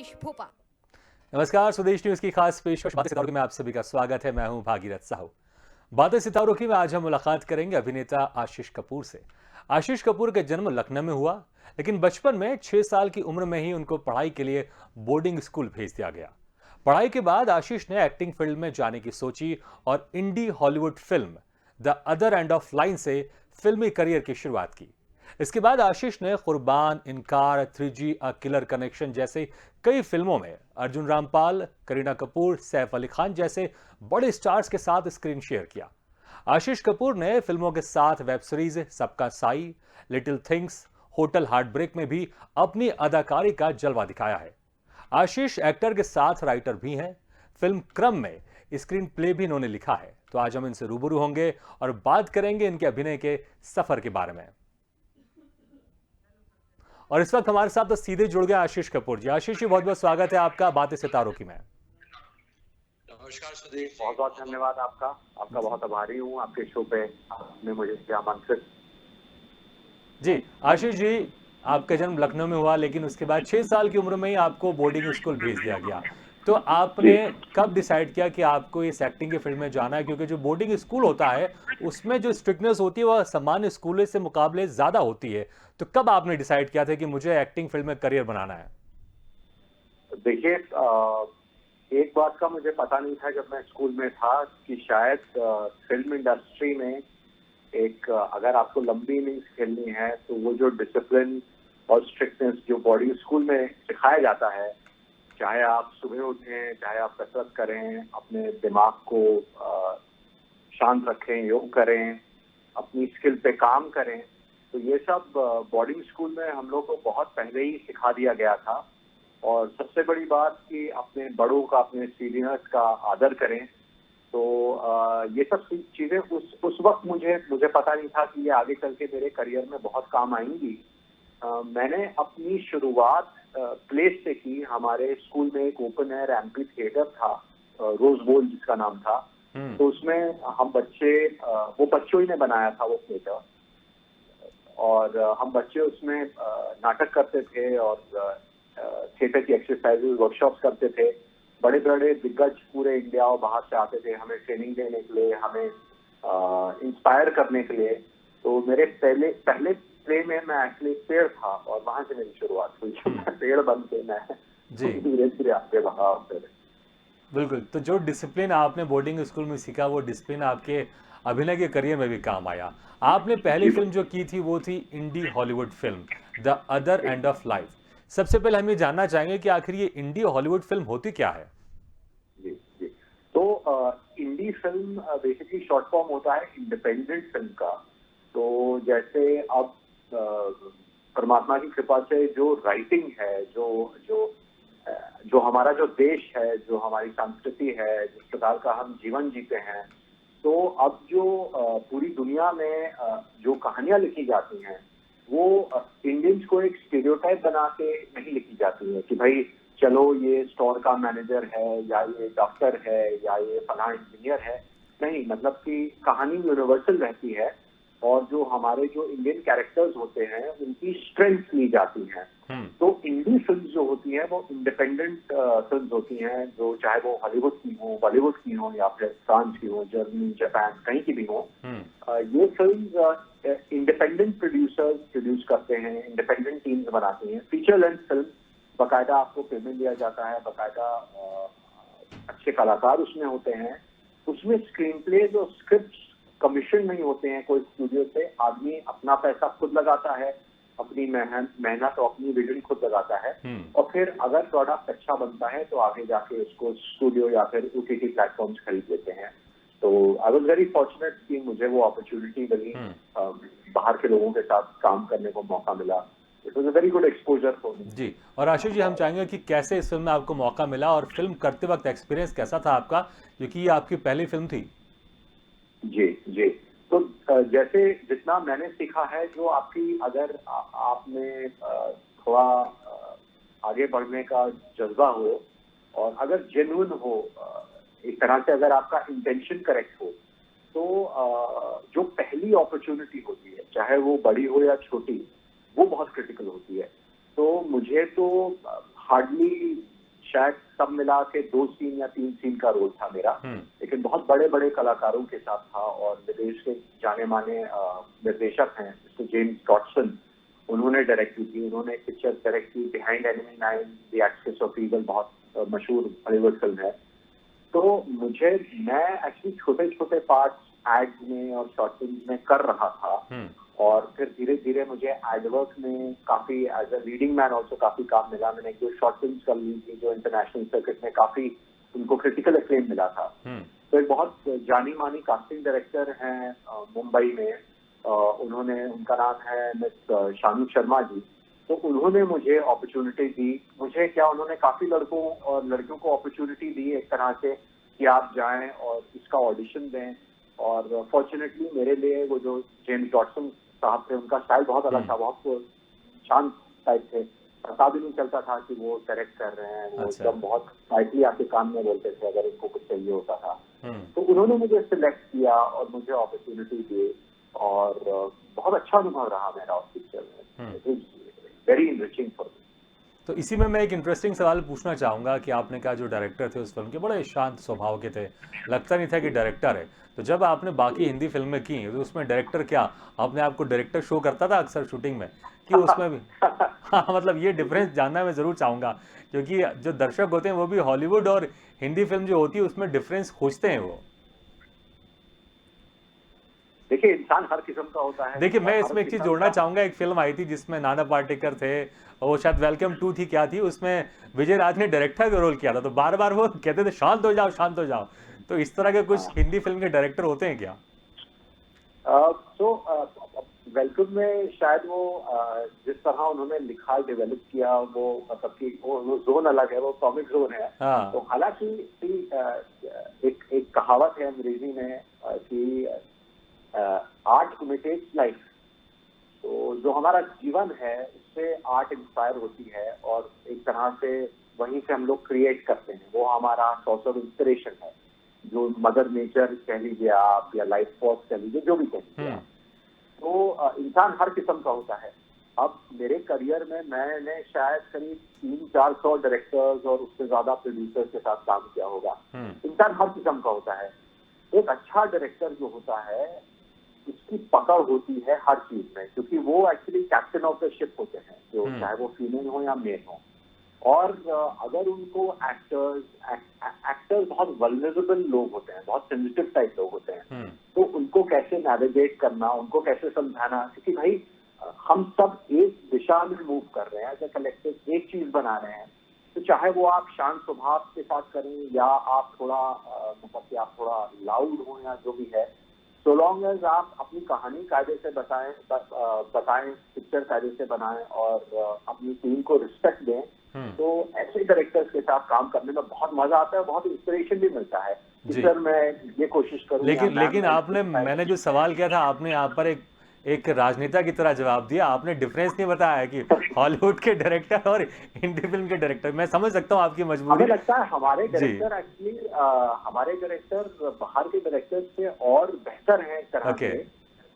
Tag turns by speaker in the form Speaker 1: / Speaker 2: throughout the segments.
Speaker 1: भोपाल।
Speaker 2: नमस्कार, स्वदेश न्यूज की खास पेशकश बातें सितारों में आप सभी का स्वागत है। मैं हूं भागीरथ साहू। बातें सितारों की में आज हम मुलाकात करेंगे अभिनेता आशीष कपूर से। आशीष कपूर का जन्म लखनऊ में हुआ, लेकिन बचपन में 6 साल की उम्र में ही उनको पढ़ाई के लिए बोर्डिंग स्कूल भेज दिया गया। पढ़ाई के बाद आशीष ने एक्टिंग फील्ड में जाने की सोची और indie Hollywood film the other end of line से फिल्मी करियर की शुरुआत की। इसके बाद आशीष ने कुर्बान, इनकार, 3G, अ किलर कनेक्शन जैसे कई फिल्मों में अर्जुन रामपाल, करीना कपूर, सैफ अली खान जैसे बड़े स्टार्स के साथ स्क्रीन शेयर किया। आशीष कपूर ने फिल्मों के साथ web series Sabka Sai, little things, hotel heartbreak में भी अपनी अदाकारी का जलवा दिखाया है। आशीष एक्टर के साथ राइटर भी हैं। फिल्म क्रम में स्क्रीन प्ले भी इन्होंने लिखा है। तो आज हम इनसे रूबरू होंगे और बात करेंगे इनके अभिनय के सफर के बारे में। और इस वक्त हमारे साथ तो सीधे जुड़ गए आशीष कपूर जी। आशीष जी, बहुत बहुत स्वागत है आपका बातें सितारों की में।
Speaker 3: नमस्कार सुधीर, बहुत बहुत धन्यवाद आपका। आपका बहुत आभारी हूँ आपके शो पे आपने मुझे आमंत्रित।
Speaker 2: जी आशीष जी, आपका जन्म लखनऊ में हुआ, लेकिन उसके बाद 6 साल की उम्र में ही आपको बोर्डिंग स्कूल भेज दिया गया। तो आपने कब डिसाइड किया कि आपको इस एक्टिंग के फील्ड में जाना है? क्योंकि जो बोर्डिंग स्कूल होता है उसमें जो स्ट्रिक्टनेस होती है वह सामान्य स्कूल से मुकाबले ज्यादा होती है। तो कब आपने डिसाइड किया था कि मुझे एक्टिंग फील्ड में करियर बनाना है?
Speaker 3: देखिए, एक बात का मुझे पता नहीं था जब मैं स्कूल में था कि शायद फिल्म इंडस्ट्री में एक अगर आपको लंबी इनिंग्स खेलनी है तो वो जो डिसिप्लिन और स्ट्रिक्टनेस जो बोर्डिंग स्कूल में सिखाया जाता है, चाहे आप सुबह उठें, चाहे आप कसरत करें, अपने दिमाग को शांत रखें, योग करें, अपनी स्किल पे काम करें, तो ये सब बोर्डिंग स्कूल में हम लोग को बहुत पहले ही सिखा दिया गया था। और सबसे बड़ी बात कि अपने बड़ों का, अपने सीनियर्स का आदर करें। तो ये सब चीजें उस वक्त मुझे पता नहीं था कि ये आगे चल के मेरे करियर में बहुत काम आएंगी। मैंने अपनी शुरुआत प्लेस से की। हमारे स्कूल में एक ओपन एयर एम्पी थिएटर था, रोज बोल जिसका नाम था। तो उसमें हम बच्चे, वो बच्चों ही ने बनाया था वो थिएटर, और हम बच्चे उसमें नाटक करते थे और थिएटर की एक्सरसाइजेज, वर्कशॉप्स करते थे। बड़े बड़े दिग्गज पूरे इंडिया और बाहर से आते थे हमें ट्रेनिंग देने के लिए, हमें इंस्पायर करने के लिए। तो मेरे पहले प्ले में मैं एक्चुअली पेड़ था और वहां से मेरी शुरुआत हुई। पेड़ बन के मैं धीरे धीरे आगे बढ़ा।
Speaker 2: बिल्कुल। तो जो डिसिप्लिन आपने बोर्डिंग स्कूल में सीखा वो डिसिप्लिन आपके अभिनय के करियर में भी काम आया। आपने पहली फिल्म जो की थी वो थी indie Hollywood film the other end of life. सबसे पहले हम ये जानना चाहेंगे कि आखिर ये इंडी हॉलीवुड फिल्म होती क्या है?
Speaker 3: जी जी। तो indie film basically short form होता है इंडिपेंडेंट फिल्म का। तो जैसे अब परमात्मा की कृपा से जो राइटिंग है, जो जो जो हमारा जो देश है, जो हमारी संस्कृति है, जिस प्रकार का हम जीवन जीते हैं, तो अब जो पूरी दुनिया में जो कहानियां लिखी जाती हैं वो इंडियंस को एक स्टीरियोटाइप बना के नहीं लिखी जाती है कि भाई चलो ये स्टोर का मैनेजर है, या ये डॉक्टर है, या ये फला इंजीनियर है। नहीं, मतलब कि कहानी यूनिवर्सल रहती है और जो हमारे जो इंडियन कैरेक्टर्स होते हैं उनकी स्ट्रेंथ ली जाती है। तो इंडी फिल्म जो होती है वो इंडिपेंडेंट फिल्म होती हैं, जो चाहे वो हॉलीवुड की हो, बॉलीवुड की हो, या फिर फ्रांस की हो, जर्मनी, जापान, कहीं की भी हो। ये फिल्म इंडिपेंडेंट प्रोड्यूसर्स प्रोड्यूस करते हैं, इंडिपेंडेंट टीम्स बनाती हैं। फीचर लेंथ फिल्म, बाकायदा आपको पेमेंट दिया जाता है, बाकायदा अच्छे कलाकार उसमें होते हैं। उसमें स्क्रीन प्ले जो स्क्रिप्ट कमीशन नहीं होते हैं कोई स्टूडियो से, आदमी अपना पैसा खुद लगाता है, अपनी मेहनत और अपनी विजन खुद लगाता है। और फिर अगर प्रोडक्ट अच्छा बनता है तो आगे जाके उसको स्टूडियो या फिर OTT प्लेटफॉर्म्स खरीद लेते हैं। तो आई वाज वेरी फॉर्चुनेट कि मुझे वो अपॉर्चुनिटी मिली, बाहर के लोगों के साथ काम करने को मौका मिला। It was a very good exposure for me.
Speaker 2: जी, और आशीष जी, हम चाहेंगे कि कैसे इस फिल्म में आपको मौका मिला और फिल्म करते वक्त एक्सपीरियंस कैसा था आपका, क्योंकि ये आपकी पहली फिल्म थी।
Speaker 3: जी जी। तो जैसे जितना मैंने सीखा है, जो आपकी अगर आपने थोड़ा आगे बढ़ने का जज्बा हो और अगर जेन्युइन हो, एक तरह से अगर आपका इंटेंशन करेक्ट हो, तो जो पहली अपॉर्चुनिटी होती है, चाहे वो बड़ी हो या छोटी, वो बहुत क्रिटिकल होती है। तो मुझे तो हार्डली शायद सब मिला के 2 सीन या 3 सीन का रोल था मेरा, लेकिन बहुत बड़े बड़े कलाकारों के साथ था और विदेश के जाने माने निर्देशक हैं मिस्टर जेम्स डॉटसन, उन्होंने डायरेक्ट की थी। उन्होंने एक पिक्चर डायरेक्ट की behind enemy 9 the axis of evil, बहुत मशहूर हॉलीवुड फिल्म है। तो मैं एक्चुअली छोटे छोटे पार्ट्स एड्स में और शॉर्ट फिल्म में कर रहा था और फिर धीरे धीरे मुझे एडवर्क में काफी as a leading man also काफी काम मिला। मैंने जो शॉर्ट फिल्म कर ली थी जो इंटरनेशनल सर्किट में काफी उनको क्रिटिकल एक्लेम मिला था। तो एक बहुत जानी मानी कास्टिंग डायरेक्टर हैं मुंबई में, उनका नाम है मिस शानू शर्मा जी। तो उन्होंने मुझे अपॉर्चुनिटी दी। मुझे क्या, उन्होंने काफी लड़कों और लड़कियों को अपॉर्चुनिटी दी एक तरह से कि आप जाएं और इसका ऑडिशन दें। और फॉर्चुनेटली मेरे लिए वो जो जेम्स डॉटसन साहब थे उनका स्टाइल बहुत अलग था, बहुत शांत टाइप थे, पता भी नहीं चलता था कि वो डायरेक्ट कर रहे हैं। वो एकदम बहुत टाइटली आपके कान में बोलते थे अगर इनको कुछ चाहिए होता था। तो उन्होंने मुझे सिलेक्ट किया और मुझे अपॉर्चुनिटी दी और बहुत अच्छा अनुभव रहा मेरा उस पिक्चर में। Very enriching for me.
Speaker 2: तो इसी में मैं एक इंटरेस्टिंग सवाल पूछना चाहूँगा कि आपने कहा जो डायरेक्टर थे उस फिल्म के बड़े शांत स्वभाव के थे, लगता नहीं था कि डायरेक्टर है। तो जब आपने बाकी हिंदी फिल्में की तो उसमें डायरेक्टर क्या अपने आप को डायरेक्टर शो करता था अक्सर शूटिंग में कि उसमें भी हाँ, मतलब ये डिफरेंस जानना मैं ज़रूर चाहूँगा, क्योंकि जो दर्शक होते हैं वो भी हॉलीवुड और हिंदी फिल्म जो होती है उसमें डिफरेंस खोजते हैं वो।
Speaker 3: देखिए, इंसान हर किस्म का होता है।
Speaker 2: देखिए, मैं इसमें एक चीज जोड़ना चाहूंगा, एक फिल्म आई थी जिसमें नाना पाटेकर थे, वो शायद वेलकम 2 थी, क्या थी उसमें विजय राज ने डायरेक्टर का रोल किया था, तो बार बार वो कहते थे शांत हो जाओ शांत हो जाओ। तो इस तरह के कुछ हिंदी फिल्म के डायरेक्टर होते हैं क्या?
Speaker 3: वेलकम में शायद वो जिस तरह उन्होंने लिखा डेवलप किया वो मतलब कि वो जोन अलग है, वो कॉमिक जोन है। तो हालांकि एक कहावत है अंग्रेजी में कि आर्ट इमिटेट्स लाइफ। तो जो हमारा जीवन है उससे आर्ट इंस्पायर होती है और एक तरह से वहीं से हम लोग क्रिएट करते हैं। वो हमारा सोर्स ऑफ इंस्पिरेशन है, जो मदर नेचर कह लीजिए आप या लाइफ फोर्स कह लीजिए, जो भी कह लीजिए आप। तो इंसान हर किस्म का होता है। अब मेरे करियर में मैंने शायद करीब 300-400 डायरेक्टर्स और उससे ज्यादा प्रोड्यूसर्स के साथ काम किया होगा। इंसान हर किस्म का होता है। एक अच्छा डायरेक्टर जो होता है उसकी पकड़ होती है हर चीज में, क्योंकि वो actually captain of the ship होते हैं, जो चाहे वो फीमेल हो या मेल हो। और अगर उनको एक्टर्स बहुत वल्नरेबल लोग होते हैं, बहुत सेंसिटिव टाइप लोग होते हैं, तो उनको कैसे नेविगेट करना, उनको कैसे समझाना, क्योंकि भाई हम सब एक दिशा में मूव कर रहे हैं, एज ए कलेक्टिव एक चीज बना रहे हैं। तो चाहे वो आप शांत स्वभाव के साथ करें या आप थोड़ा मतलब कि आप थोड़ा लाउड हो या जो भी है, सो लॉन्ग एज आप अपनी कहानी कायदे से बताएं, पिक्चर कायदे से बनाएं और अपनी टीम को रिस्पेक्ट दें, तो ऐसे डायरेक्टर्स के साथ काम करने में बहुत मजा आता है, बहुत इंस्पिरेशन भी मिलता है। सर मैं ये कोशिश करूँ।
Speaker 2: लेकिन आपने, मैंने जो सवाल किया था आपने यहाँ पर एक राजनेता की तरह जवाब दिया। आपने डिफरेंस नहीं बताया कि हॉलीवुड के डायरेक्टर और हिंदी फिल्म के डायरेक्टर। मैं समझ सकता हूँ आपकी मजबूरी।
Speaker 3: हमें लगता है हमारे डायरेक्टर एक्चुअली हमारे डायरेक्टर बाहर के डायरेक्टर से और बेहतर हैं एक तरह से,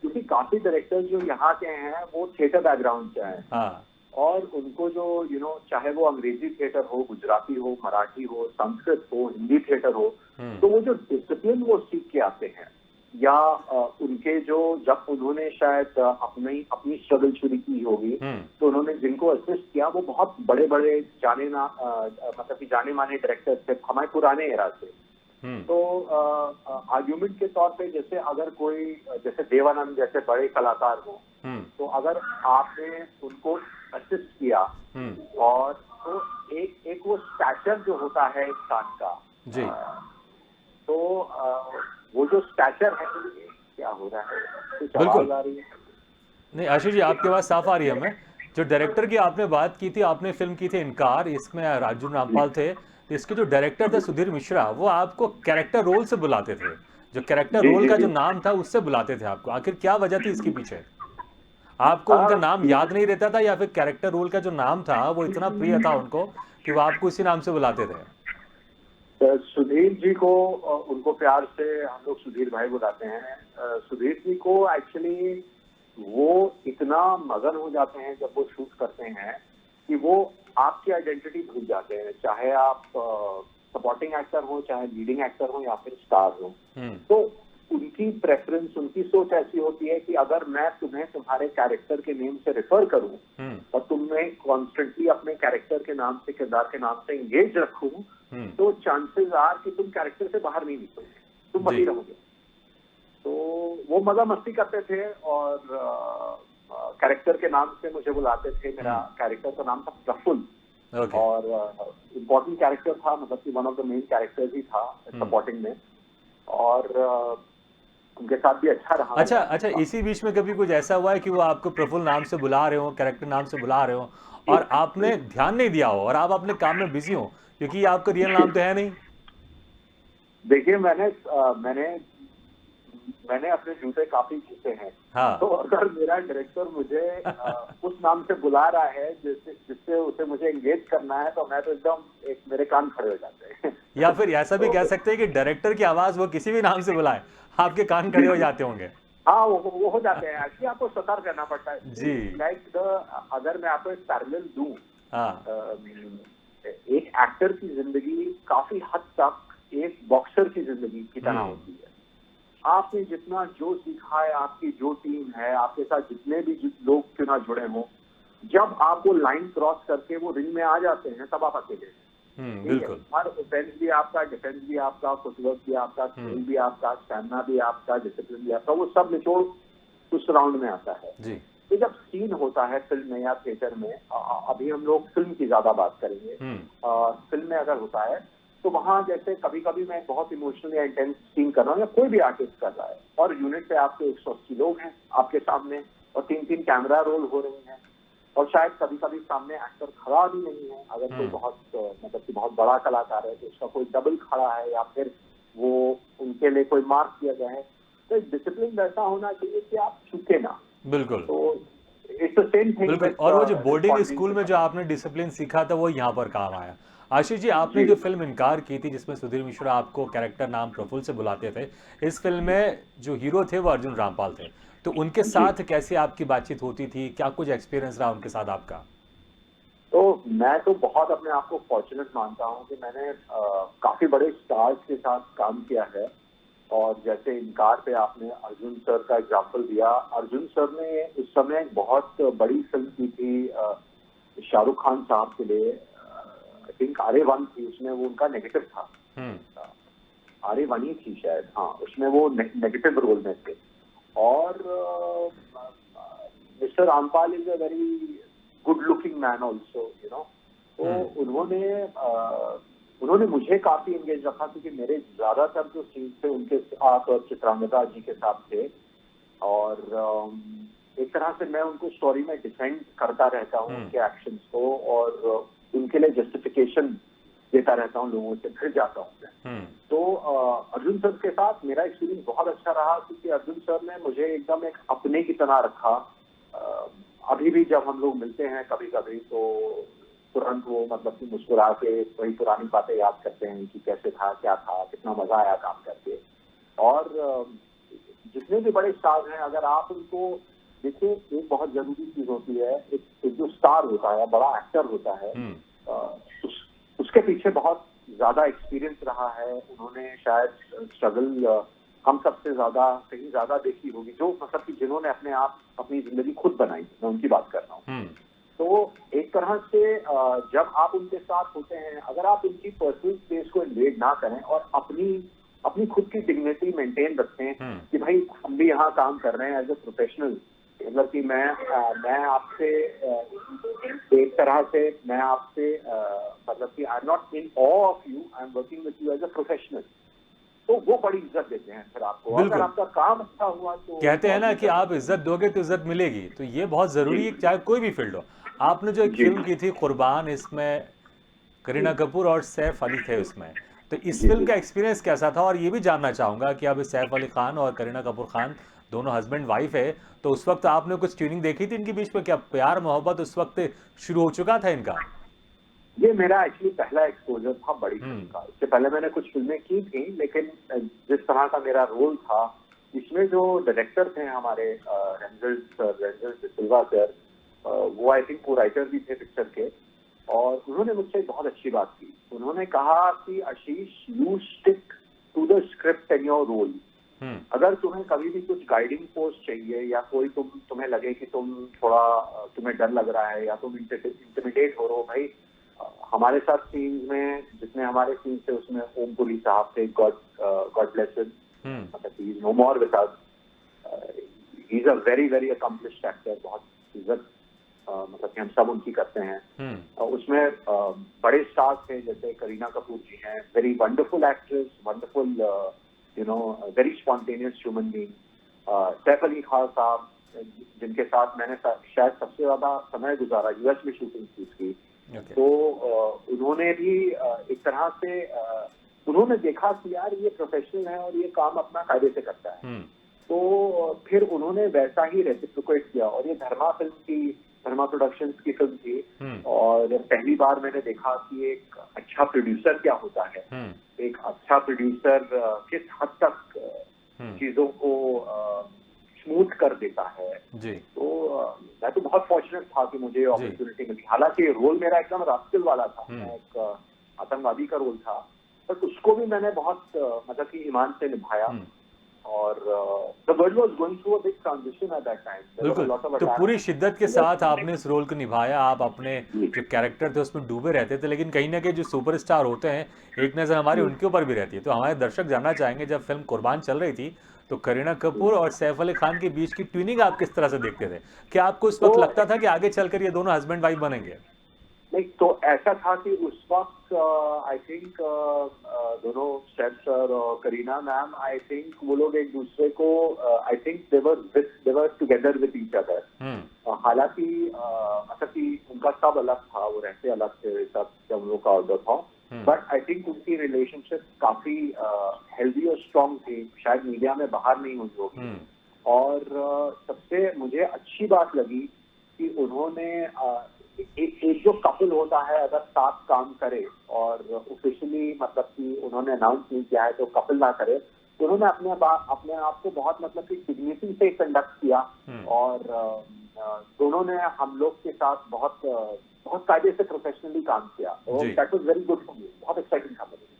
Speaker 3: क्योंकि काफी डायरेक्टर जो यहाँ के हैं वो थिएटर बैकग्राउंड से हैं और उनको जो चाहे वो अंग्रेजी थिएटर हो, गुजराती हो, मराठी हो, संस्कृत हो, हिंदी थिएटर हो, तो वो जो डिसिप्लिन वो सीख के आते हैं या उनके जो जब उन्होंने शायद अपनी स्ट्रगल शुरू की होगी, तो उन्होंने जिनको असिस्ट किया वो बहुत बड़े बड़े मतलब कि जाने माने डायरेक्टर थे हमारे पुराने एरा से। तो आर्ग्यूमेंट के तौर पे जैसे अगर कोई जैसे देवानंद जैसे बड़े कलाकार हो, तो अगर आपने उनको असिस्ट किया और तो एक वो स्टैचर जो होता है इंसान का जी, तो वो जो स्टैचर है, क्या हो रहा है तो आवाज आ रही है?
Speaker 2: नहीं आशीष जी, आपकी आवाज साफ आ रही है हमें। जो डायरेक्टर की आपने बात की थी, आपने फिल्म की थी इनकार, इसमें अर्जुन रामपाल थे। इसके जो डायरेक्टर थे सुधीर मिश्रा, वो आपको कैरेक्टर रोल से बुलाते थे, जो कैरेक्टर रोल का जो नाम था उससे बुलाते थे आपको। आखिर क्या वजह थी इसके पीछे? आपको उनका नाम याद नहीं रहता था या फिर कैरेक्टर रोल का जो नाम था वो इतना प्रिय था उनको कि वो आपको इसी नाम से बुलाते थे?
Speaker 3: सुधीर जी को उनको प्यार से हम लोग सुधीर भाई बुलाते हैं। सुधीर जी को एक्चुअली वो इतना मगन हो जाते हैं जब वो शूट करते हैं कि वो आपकी आइडेंटिटी भूल जाते हैं, चाहे आप सपोर्टिंग एक्टर हो, चाहे लीडिंग एक्टर हो या फिर स्टार हो। तो उनकी प्रेफरेंस, उनकी सोच ऐसी होती है कि अगर मैं तुम्हें तुम्हारे कैरेक्टर के नेम से रेफर करूं और तुम्हें कॉन्स्टेंटली अपने कैरेक्टर के नाम से, किरदार के नाम से एंगेज रखूं, तो चांसेस आर कि तुम कैरेक्टर से बाहर नहीं निकलोगे, तुम वही रहोगे। तो वो मजा मस्ती करते थे और कैरेक्टर के नाम से मुझे बुलाते थे। मेरा कैरेक्टर का नाम था प्रफुल्ल और इम्पोर्टेंट कैरेक्टर था, मतलब कि one of the main characters ही था सपोर्टिंग में, और उनके साथ भी अच्छा रहा।
Speaker 2: अच्छा, इसी बीच में कभी कुछ ऐसा हुआ है कि वो आपको प्रफुल्ल नाम से बुला रहे हो, कैरेक्टर नाम से बुला रहे हो और आपने ध्यान नहीं दिया हो और आप अपने काम में बिजी हो, क्योंकि आपका रियल नाम तो है नहीं?
Speaker 3: देखिए, मैंने अपने जूते काफी खींचे हैं।
Speaker 2: हाँ।
Speaker 3: तो अगर मेरा डायरेक्टर मुझे उस नाम से बुला रहा है जिससे उसे मुझे एंगेज करना है, तो मैं तो एकदम मेरे कान खड़े हो जाते हैं।
Speaker 2: या फिर ऐसा भी कह सकते हैं कि डायरेक्टर की आवाज वो किसी भी नाम से बुलाए, आपके कान खड़े हो जाते होंगे।
Speaker 3: हाँ, वो हो जाते हैं। एक्चुअली आपको सतर्क रहना पड़ता है
Speaker 2: जी।
Speaker 3: अगर मैं आपको एक पैरेलल दूं,
Speaker 2: हाँ।
Speaker 3: एक एक्टर की जिंदगी काफी हद तक एक बॉक्सर की जिंदगी की तरह होती है। आपने जितना जो सीखा है, आपकी जो टीम है, आपके साथ जितने भी लोग क्यों ना जुड़े हों, जब आप वो लाइन क्रॉस करके वो रिंग में आ जाते हैं, तब आप अकेले हैं।
Speaker 2: बिल्कुल।
Speaker 3: हर ऑफेंस भी आपका, डिफेंस भी आपका, फुटवर्क भी आपका, स्किल भी आपका, स्टैमिना भी आपका, डिसिप्लिन भी आपका, वो सब निचोड़ उस राउंड में आता है।
Speaker 2: जी।
Speaker 3: तो जब सीन होता है फिल्म में या थिएटर में, अभी हम लोग फिल्म की ज्यादा बात करेंगे, फिल्म में अगर होता है तो वहां जैसे कभी कभी मैं बहुत इमोशनल या इंटेंस सीन कर रहा हूँ या कोई भी आर्टिस्ट कर रहा है और यूनिट पे आपके 180 लोग हैं आपके सामने और 3-3 कैमरा रोल हो रही हैं और शायद कभी कभी सामने एक्टर खड़ा भी नहीं है। अगर कोई बहुत मतलब कि बहुत बड़ा कलाकार है तो उसका कोई डबल खड़ा है या फिर वो उनके लिए कोई मार्क किया गया है। तो एक डिसिप्लिन वैसा होना चाहिए कि आप चूके ना।
Speaker 2: बिल्कुल।
Speaker 3: तो इट्स द सेम थिंग।
Speaker 2: बिल्कुल। और वो जो बोर्डिंग स्कूल में जो आपने डिसिप्लिन सीखा था वो यहाँ पर काम आया। आशीष जी, आपने जो फिल्म इनकार की थी जिसमें सुधीर मिश्रा आपको कैरेक्टर नाम प्रफुल्ल से बुलाते थे, इस फिल्म में जो हीरो थे वो अर्जुन रामपाल थे, तो उनके साथ कैसे आपकी बातचीत होती थी, क्या कुछ एक्सपीरियंस रहा उनके साथ आपका?
Speaker 3: तो मैं तो बहुत अपने आप को फॉर्चुनेट मानता हूँ कि मैंने काफी बड़े स्टार्स के साथ काम किया है। और जैसे इनकार पे आपने अर्जुन सर का एग्जांपल दिया, अर्जुन सर ने उस समय एक बहुत बड़ी फिल्म की थी शाहरुख खान साहब के लिए, आई थिंक आर्य-1 थी, उसमें वो उनका नेगेटिव था। आर्य-1 ही थी शायद, हाँ, उसमें वो नेगेटिव रोल में थे। और mister Rampal is a very good looking man also, you know. तो उन्होंने मुझे काफी एंगेज रखा क्योंकि मेरे ज्यादातर जो सीन थे उनके साथ और चित्रांगदा जी के साथ थे और एक तरह से मैं उनको स्टोरी में डिफेंड करता रहता हूँ उनके एक्शंस को और उनके लिए जस्टिफिकेशन देता रहता हूँ, लोगों से फिर जाता हूँ। तो अर्जुन सर के साथ मेरा एक्सपीरियंस बहुत अच्छा रहा क्योंकि अर्जुन सर ने मुझे एकदम एक अपने की तरह रखा। अभी भी जब हम लोग मिलते हैं कभी कभी तो तुरंत वो मतलब कि मुस्कुरा के वही पुरानी बातें याद करते हैं कि कैसे था, क्या था, कितना मजा आया काम करके। और जितने भी बड़े स्टार हैं, अगर आप उनको देखिए, एक बहुत जरूरी चीज होती है, एक जो स्टार होता है, बड़ा एक्टर होता है, उसके पीछे बहुत ज्यादा एक्सपीरियंस रहा है। उन्होंने शायद स्ट्रगल हम सबसे ज्यादा कहीं ज्यादा देखी होगी, जो मतलब कि जिन्होंने अपनी जिंदगी खुद बनाई, मैं उनकी बात कर रहा हूँ। तो एक तरह से जब आप उनके साथ होते हैं, अगर आप उनकी पर्सनल स्पेस को इन्वेड ना करें और अपनी खुद की डिग्निटी मेंटेन रखें कि भाई हम भी यहाँ काम कर रहे हैं एज ए प्रोफेशनल, मतलब कि मैं आपसे एक तरह से मैं आपसे मतलब कि I am not in awe of you, I am working with you as a professional, तो वो बड़ी इज्जत देते हैं फिर आपको। अगर आपका काम अच्छा हुआ तो
Speaker 2: कहते हैं ना कि आप इज्जत दोगे तो इज्जत मिलेगी, तो ये बहुत जरूरी है चाहे कोई भी फील्ड हो। आपने जो एक फिल्म की थी कुर्बान, इसमें करीना कपूर और सैफ अली थे उसमें, तो इस फिल्म का एक्सपीरियंस कैसा था? और ये भी जानना चाहूंगा कि अब सैफ अली खान और करीना कपूर खान दोनों हस्बैंड वाइफ है, तो उस वक्त आपने कुछ ट्यूनिंग देखी थी इनके बीच में? क्या प्यार मोहब्बत उस वक्त शुरू हो चुका था इनका?
Speaker 3: ये मेरा एक्चुअली पहला एक्सपोजर था बड़ी फिल्म का। इससे पहले मैंने कुछ फिल्में की थी, लेकिन जिस तरह का मेरा रोल था, इसमें जो डायरेक्टर थे हमारे रेंजल डिसिल्वा सर, वो आई थिंक को राइटर भी थे पिक्चर के, और उन्होंने मुझसे बहुत अच्छी बात की। उन्होंने कहा कि Ashish, you stick to the script and your role. अगर तुम्हें कभी भी कुछ गाइडिंग पोस्ट चाहिए या कोई तुम्हें लगे कि तुम्हें डर लग रहा है या तुम इंटिमिडेट हो रहे हो, भाई हमारे साथ सीन्स में जितने हमारे सीन्स थे उसमें ओम पुरी साहब थे, गॉड ब्लेस हिम, मतलब he is no more with us. He is a very very accomplished actor, बहुत इज्जत मतलब कि हम सब उनकी करते हैं। उसमें बड़े स्टार्स थे जैसे करीना कपूर जी हैं, very wonderful actress, wonderful very spontaneous human being. Saif Ali Khan साहब, जिनके साथ मैंने शायद सबसे ज्यादा समय गुजारा, यूएस में शूटिंग की उसकी। तो उन्होंने भी एक तरह से उन्होंने देखा कि यार ये प्रोफेशनल है और ये काम अपना कायदे से करता है, तो फिर उन्होंने वैसा ही रेसिप्रोकेट किया। और ये धर्मा प्रोडक्शंस की फिल्म थी और पहली बार मैंने देखा कि एक अच्छा प्रोड्यूसर क्या होता है, एक अच्छा प्रोड्यूसर किस हद तक चीजों को स्मूथ कर देता है जी। तो मैं तो बहुत फॉर्चुनेट था कि मुझे अपॉर्चुनिटी मिली। हालांकि रोल मेरा एकदम रास्कल वाला था, मैं एक आतंकवादी का रोल था, बट उसको भी मैंने बहुत मतलब कि ईमान से निभाया। और the world was going through a big transition at that time.
Speaker 2: बिल्कुल, तो पूरी शिद्दत के साथ आपने इस रोल को निभाया। आप अपने जो कैरेक्टर थे उसमें डूबे रहते थे, लेकिन कहीं ना कहीं जो सुपरस्टार होते हैं एक नज़र हमारी उनके ऊपर भी रहती है। तो हमारे दर्शक जानना चाहेंगे, जब फिल्म कुर्बान चल रही थी तो करीना कपूर और सैफ अली खान के बीच की ट्यूनिंग आप किस तरह से देखते थे? क्या आपको उस वक्त लगता था कि आगे चलकर ये दोनों हस्बैंड वाइफ बनेंगे?
Speaker 3: नहीं, तो ऐसा था कि उस वक्त आई थिंक दोनों सैफ सर और करीना मैम, आई थिंक वो लोग एक दूसरे को I think they were together with each other. हालांकि मतलब कि उनका सब अलग था, वो रहते अलग थे, सब जब उन लोग का ऑर्डर था, बट आई थिंक उनकी रिलेशनशिप काफी हेल्दी और स्ट्रांग थी, शायद मीडिया में बाहर नहीं हुई होगी। और सबसे मुझे अच्छी बात लगी कि उन्होंने एक जो कपल होता है अगर साथ काम करे और ऑफिशियली मतलब कि उन्होंने अनाउंस नहीं किया है तो कपल ना करे, तो उन्होंने अपने आप को बहुत मतलब कि डिग्निटी से कंडक्ट किया। और दोनों ने हम लोग के साथ बहुत बहुत कायदे से प्रोफेशनली काम किया। That was very good for me, बहुत एक्साइटिंग था मेरे लिए।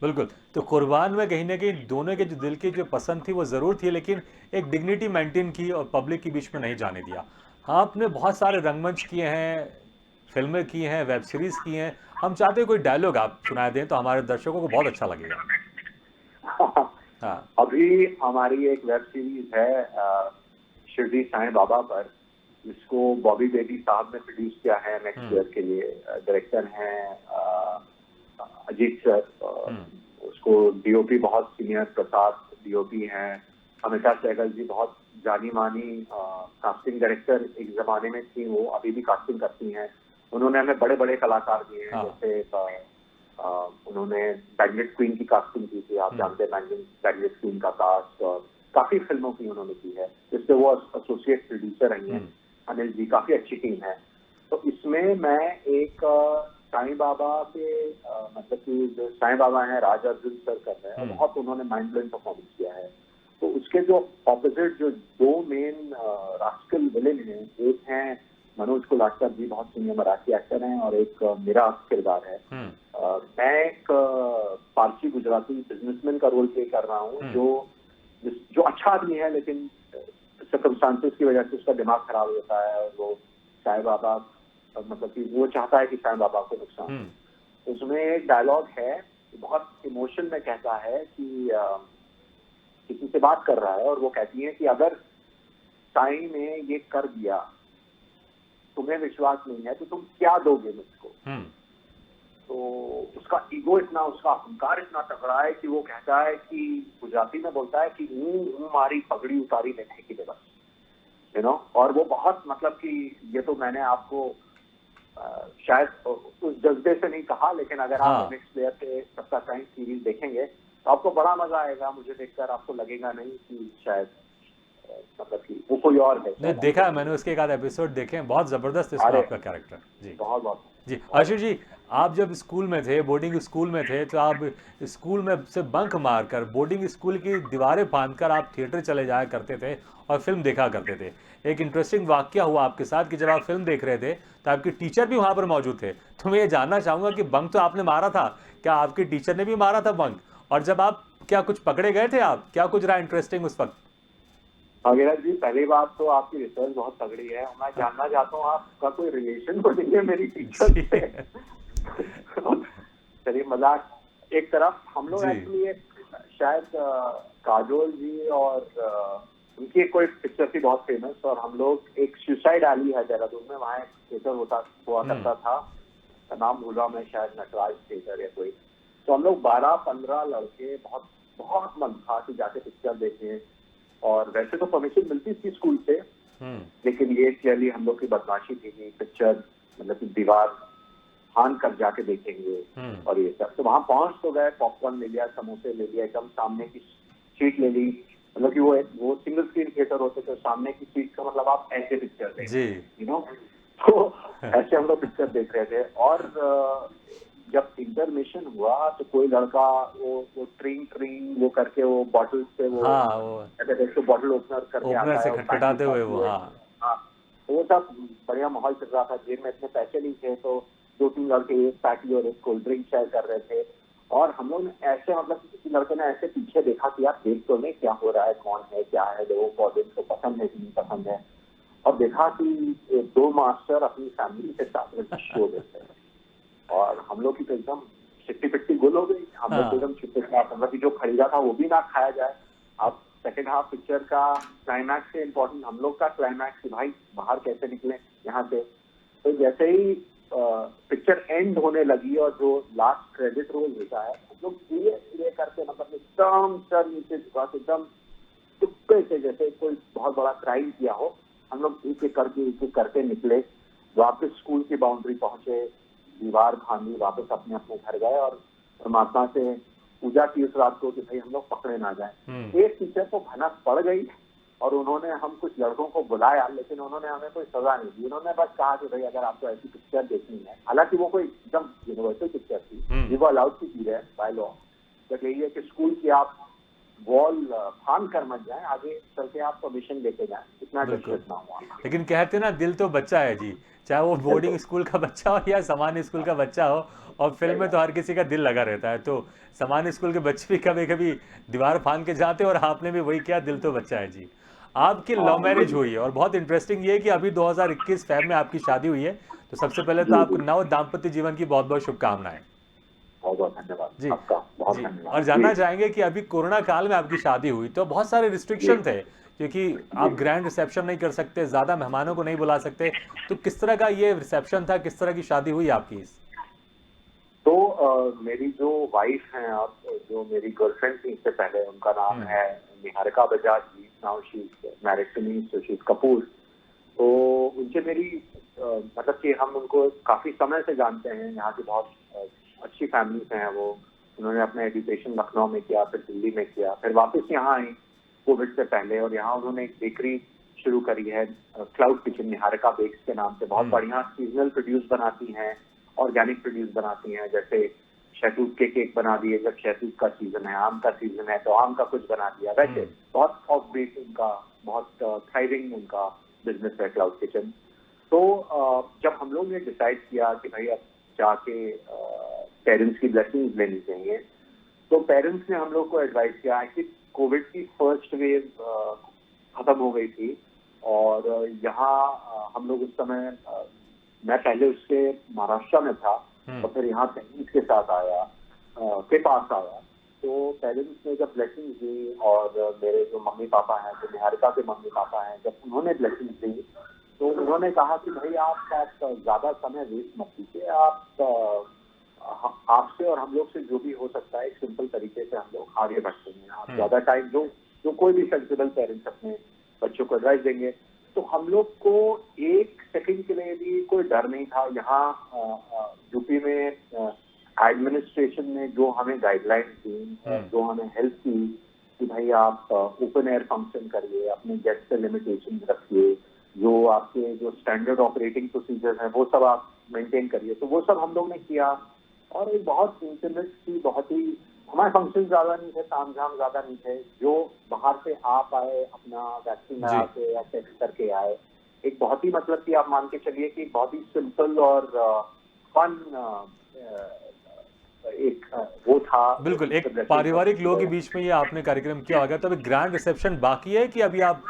Speaker 2: बिल्कुल, तो कुर्बान में कहीं ना कहीं दोनों के जो दिल की जो पसंद थी वो ज़रूर थी, लेकिन एक डिग्निटी मेंटेन की और पब्लिक के बीच में नहीं जाने दिया। आपने बहुत सारे रंगमंच किए हैं, फिल्में की हैं, वेब सीरीज की हैं। हम चाहते हैं कोई डायलॉग आप सुना दें तो हमारे दर्शकों को बहुत अच्छा लगेगा।
Speaker 3: हाँ, अभी हमारी एक वेब सीरीज है शिरडी साईं बाबा पर, जिसको बॉबी बेदी साहब ने प्रोड्यूस किया है नेक्स्ट ईयर के लिए। डायरेक्टर हैं अजीत सर, उसको डीओपी बहुत सीनियर प्रसाद डीओपी हैं। अमिता सहगल जी बहुत जानी मानी कास्टिंग डायरेक्टर एक जमाने में थी, वो अभी भी कास्टिंग करती हैं। उन्होंने हमें बड़े बड़े कलाकार दिए हैं, जैसे उन्होंने बैगनेट क्वीन की कास्टिंग की थी, आप जानते हैं बैगनेट क्वीन का कास्ट, और काफी फिल्मों की उन्होंने की है, जिससे वो एसोसिएट प्रोड्यूसर रही हैं। अनिल जी, काफी अच्छी टीम है। तो इसमें मैं एक साईं बाबा के मतलब कि जो साईं बाबा हैं राज अर्जुन सर कर रहे हैं, बहुत उन्होंने माइंड ब्लोइंग परफॉर्मेंस किया है। तो उसके जो ऑपोजिट जो दो मेन रास्कल विलेन हैं, एक हैं मनोज कुलाटकर जी, बहुत सीनियर मराठी एक्टर हैं, और एक मेरा किरदार है। मैं एक पारसी गुजराती बिजनेसमैन का रोल प्ले कर रहा हूँ, जो अच्छा आदमी है, लेकिन सर्कमस्टांसेस की वजह से उसका दिमाग खराब होता है और वो साईं बाबा मतलब कि वो चाहता है कि साईं बाबा को नुकसान। उसमें एक डायलॉग है, बहुत इमोशन में कहता है कि किसी से बात कर रहा है और वो कहती है कि अगर साईं ने ये कर दिया, तुम्हें विश्वास नहीं है तो तुम क्या दोगे मुझको। तो उसका ईगो इतना, उसका अहंकार इतना तगड़ा है कि वो कहता है कि गुजराती में बोलता है कि हूँ मारी पगड़ी उतारी नहीं की बस, यू नो। और वो बहुत मतलब कि ये तो मैंने आपको शायद उस जज्बे से नहीं कहा, लेकिन अगर आप नेक्स्ट प्लेयर पे सबका साइंस सीरीज देखेंगे तो आपको बड़ा मजा आएगा। मुझे देखकर आपको लगेगा नहीं कि शायद मतलब कि वो कोई और है।
Speaker 2: नहीं, देखा है मैंने, उसके एक आध एपिसोड देखे हैं, बहुत जबरदस्त इसमें आपका कैरेक्टर जी।
Speaker 3: बहुत
Speaker 2: जी आशीष जी, आप जब स्कूल में थे, बोर्डिंग स्कूल में थे, तो आप स्कूल में से बंक मारकर बोर्डिंग स्कूल की दीवारें फांदकर आप थिएटर चले जाया करते थे और फिल्म देखा करते थे। एक इंटरेस्टिंग वाकया हुआ आपके साथ कि जब आप फिल्म देख रहे थे तो आपके टीचर भी वहां पर मौजूद थे। तो मैं ये जानना चाहूंगा कि बंक तो आपने मारा था, क्या आपके टीचर ने भी मारा था बंक? और जब आप क्या कुछ पकड़े गए थे, आप क्या कुछ रहा इंटरेस्टिंग उस वक्त?
Speaker 3: अविनाश जी, पहली बात तो आपकी रिसर्च बहुत तगड़ी है और मैं जानना चाहता हूँ आपका कोई रिलेशन तो नहीं है मेरी टीचर
Speaker 2: जी
Speaker 3: से। चलिए, मजाक एक तरफ, हम लोग
Speaker 2: जी।
Speaker 3: एक्चुअली एक शायद काजोल जी और उनकी एक कोई पिक्चर थी बहुत फेमस, और हम लोग एक सुसाइड एली है देहरादून में, वहाँ एक थिएटर हुआ
Speaker 2: हम्म।
Speaker 3: करता था, नाम भूल रहा मैं, शायद नटराज थिएटर या कोई। तो हम लोग 12-15 लड़के, बहुत बहुत मन था कि जाके पिक्चर देखें, और वैसे तो परमिशन मिलती थी स्कूल से,
Speaker 2: हम्म।
Speaker 3: लेकिन ये क्लियरली हम लोग की बदमाशी थी कि पिक्चर मतलब कि दीवार फान कर जाके देखेंगे
Speaker 2: हम्म।
Speaker 3: और ये सब। तो वहां पहुंच तो गए, पॉपकॉर्न ले लिया, समोसे ले लिया, एकदम सामने की सीट ले ली, मतलब कि वो सिंगल स्क्रीन थिएटर होते थे, सामने की सीट का मतलब आप ऐसे पिक्चर देख
Speaker 2: जी।
Speaker 3: You know. तो ऐसे हम लोग पिक्चर देख रहे थे, और जब इंटरमिशन हुआ तो कोई लड़का वो ट्रिंग ट्रिंग वो करके वो बॉटल से वो
Speaker 2: हाँ, वो
Speaker 3: तो बॉटल ओपनर करके
Speaker 2: ओपनर
Speaker 3: आता
Speaker 2: से
Speaker 3: है और पैकेज
Speaker 2: खटखटाते हुए वो, हाँ।
Speaker 3: हाँ, तो वो सब बढ़िया माहौल चल रहा था। जेब में इतने पैसे नहीं थे, तो 2-3 लड़के एक पैटी और एक कोल्ड ड्रिंक शेयर कर रहे थे, और हम लोग ने ऐसे मतलब किसी लड़के ने ऐसे पीछे देखा कि यार देख तो नहीं क्या हो रहा है, कौन है क्या है, लोगों को ऑडियंस को पसंद है कि नहीं पसंद है, और देखा कि 2 मास्टर अपनी फैमिली के साथ में शो देते हैं, और हम लोग की तो एकदम सिट्टी पिट्टी गुल हो गई। हम लोग तो
Speaker 2: हाँ।
Speaker 3: एकदम चुपचाप, मतलब कि जो खरीदा था वो भी ना खाया जाए। अब सेकेंड हाफ पिक्चर का क्लाइमैक्स से इम्पोर्टेंट हम लोग का क्लाइमैक्स कि भाई बाहर कैसे निकले यहाँ से। तो जैसे ही पिक्चर एंड होने लगी और जो लास्ट क्रेडिट रोल होता है, हम लोग धीरे धीरे करके मतलब एकदम सर नीचे झुका के एकदम चुप्पे से, जैसे कोई बहुत बड़ा क्राइम किया हो, हम लोग एक एक करके निकले, वापस स्कूल की बाउंड्री पहुंचे, दीवार फांदी, वापस अपने अपने घर गए, और परमात्मा से पूजा की उस रात को कि भाई हम लोग पकड़े ना जाए। एक टीचर को भनक पड़ गई और उन्होंने हम कुछ लड़कों को बुलाया, लेकिन उन्होंने हमें कोई सजा नहीं दी। उन्होंने बस कहा कि भाई अगर आपको ऐसी पिक्चर देखनी है, हालांकि वो कोई एकदम यूनिवर्सल पिक्चर थी, ये वो अलाउड की चीज है बाय लॉ, बट यही है कि स्कूल की आप वॉल फान कर मत जाए, आगे चल के आप परमिशन लेके जाए, इतना
Speaker 2: बिल्कुल।
Speaker 3: डिस्ट्रेस ना हुआ।
Speaker 2: लेकिन कहते ना, दिल तो बच्चा है जी, चाहे वो बोर्डिंग स्कूल का बच्चा हो या सामान्य स्कूल का बच्चा हो। और फिल्म में तो हर किसी का दिल लगा रहता है, तो सामान्य स्कूल के बच्चे भी कभी कभी दीवार फांद के जाते हैं, और आपने भी वही किया, दिल तो बच्चा है जी। आपकी लव मैरिज हुई है, और बहुत इंटरेस्टिंग ये है कि अभी 2021 फेब में आपकी शादी हुई है। तो सबसे पहले तो
Speaker 3: जी
Speaker 2: आपको
Speaker 3: जी,
Speaker 2: नव दाम्पत्य जीवन की बहुत बहुत शुभकामनाएं।
Speaker 3: बहुत बहुत धन्यवाद
Speaker 2: जी।
Speaker 3: आपका, बहुत
Speaker 2: जी।
Speaker 3: धन्यवाद
Speaker 2: और
Speaker 3: जी।
Speaker 2: जानना चाहेंगे कि अभी कोरोना काल में आपकी शादी हुई तो बहुत सारे
Speaker 3: जी
Speaker 2: रिस्ट्रिक्शन थे, क्योंकि
Speaker 3: जी,
Speaker 2: आप ग्रैंड रिसेप्शन नहीं कर सकते, ज़्यादा मेहमानों को नहीं बुला सकते। तो किस तरह का ये रिसेप्शन था, किस तरह की शादी हुई आपकी इस?
Speaker 3: तो मेरी जो वाइफ हैं, अब जो मेरी गर्लफ्रेंड थी इससे पहले, उनका नाम
Speaker 2: हम्म।
Speaker 3: है Niharika Bajaj ji. Now she is married to me, so she is Kapoor. तो उनसे मेरी मतलब कि हम उनको काफी समय से जानते हैं, यहाँ की बहुत अच्छी फैमिली से हैं वो। उन्होंने अपना एजुकेशन लखनऊ में किया, फिर दिल्ली में किया, फिर वापस यहाँ आई कोविड से पहले, और यहाँ उन्होंने एक बेकरी शुरू करी है, क्लाउड किचन, निहारिका बेक्स के नाम से। बहुत बढ़िया सीजनल प्रोड्यूस बनाती हैं, ऑर्गेनिक प्रोड्यूस बनाती हैं, जैसे शहतूत के केक बना दिए जब शहतूत का सीजन है, आम का सीजन है तो आम का कुछ बना दिया, वैसे बहुत ऑफ बीट उनका, बहुत थ्राइविंग उनका बिजनेस है क्लाउड किचन। तो जब हम लोग ने डिसाइड किया कि भाई अब जाके पेरेंट्स की ब्लेसिंग्स लेनी चाहिए, तो पेरेंट्स ने हम लोग को एडवाइस किया कि कोविड की फर्स्ट वेव खत्म हो गई थी, और यहाँ हम लोग उस समय मैं पहले उससे महाराष्ट्र में था, और फिर यहाँ पेरेंट्स के साथ आया, के पास आया। तो पेरेंट्स ने जब ब्लेसिंग्स दी, और मेरे जो मम्मी पापा हैं, जो निहारिका के मम्मी पापा हैं, जब उन्होंने ब्लेसिंग्स दी, तो उन्होंने कहा कि भाई आप ज्यादा समय वेस्ट मत कीजिए, आप आपसे और हम लोग से जो भी हो सकता है एक सिंपल तरीके से हम लोग आगे बढ़ते हैं। आप ज्यादा टाइम जो कोई भी सेंसिबल पेरेंट्स अपने बच्चों को एडवाइस देंगे। तो हम लोग को एक सेकंड के लिए भी कोई डर नहीं था। यहाँ यूपी में एडमिनिस्ट्रेशन ने जो हमें गाइडलाइंस दी, जो हमें हेल्प की कि भाई आप ओपन एयर फंक्शन करिए, अपने गेस्ट से लिमिटेशन रखिए, जो आपके जो स्टैंडर्ड ऑपरेटिंग प्रोसीजर हैं वो सब आप मेंटेन करिए। तो वो सब हम लोग ने किया और एक बहुत इंटीमेट सी, बहुत ही, हमारे फंक्शन ज्यादा नहीं थे, तामझाम ज्यादा नहीं थे। जो बाहर से आ पाए अपना वैक्सीन
Speaker 2: जी।
Speaker 3: लगा के या टेस्ट करके आए, एक बहुत ही, मतलब कि आप मान के चलिए कि बहुत ही सिंपल और फन एक वो था।
Speaker 2: बिल्कुल, एक पारिवारिक लोगों के बीच में ये आपने कार्यक्रम किया होगा, तो अभी ग्रैंड रिसेप्शन बाकी है कि अभी आप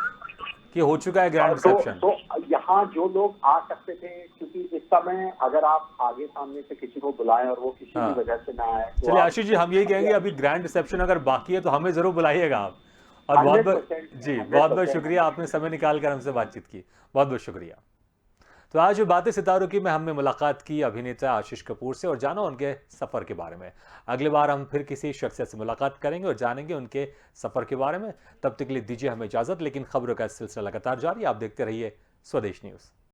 Speaker 2: कि हो चुका है ग्रैंड रिसेप्शन?
Speaker 3: तो यहाँ जो लोग आ सकते थे, क्योंकि इस समय अगर आप आगे सामने से किसी को बुलाएं और वो किसी
Speaker 2: हाँ।
Speaker 3: भी वजह से ना आए, तो
Speaker 2: चलिए
Speaker 3: आप
Speaker 2: आशीष जी, हम यही कहेंगे अभी ग्रैंड रिसेप्शन अगर बाकी है तो हमें जरूर बुलाइएगा आप। और बहुत बहुत
Speaker 3: 100%
Speaker 2: जी, बहुत बहुत शुक्रिया, आपने समय निकाल कर हमसे बातचीत की। बहुत बहुत शुक्रिया। तो आज बातें सितारों की में हमने मुलाकात की अभिनेता आशीष कपूर से और जाना उनके सफर के बारे में। अगली बार हम फिर किसी शख्सियत से मुलाकात करेंगे और जानेंगे उनके सफर के बारे में। तब तक के लिए दीजिए हमें इजाजत, लेकिन खबरों का सिलसिला लगातार जारी। आप देखते रहिए स्वदेश न्यूज।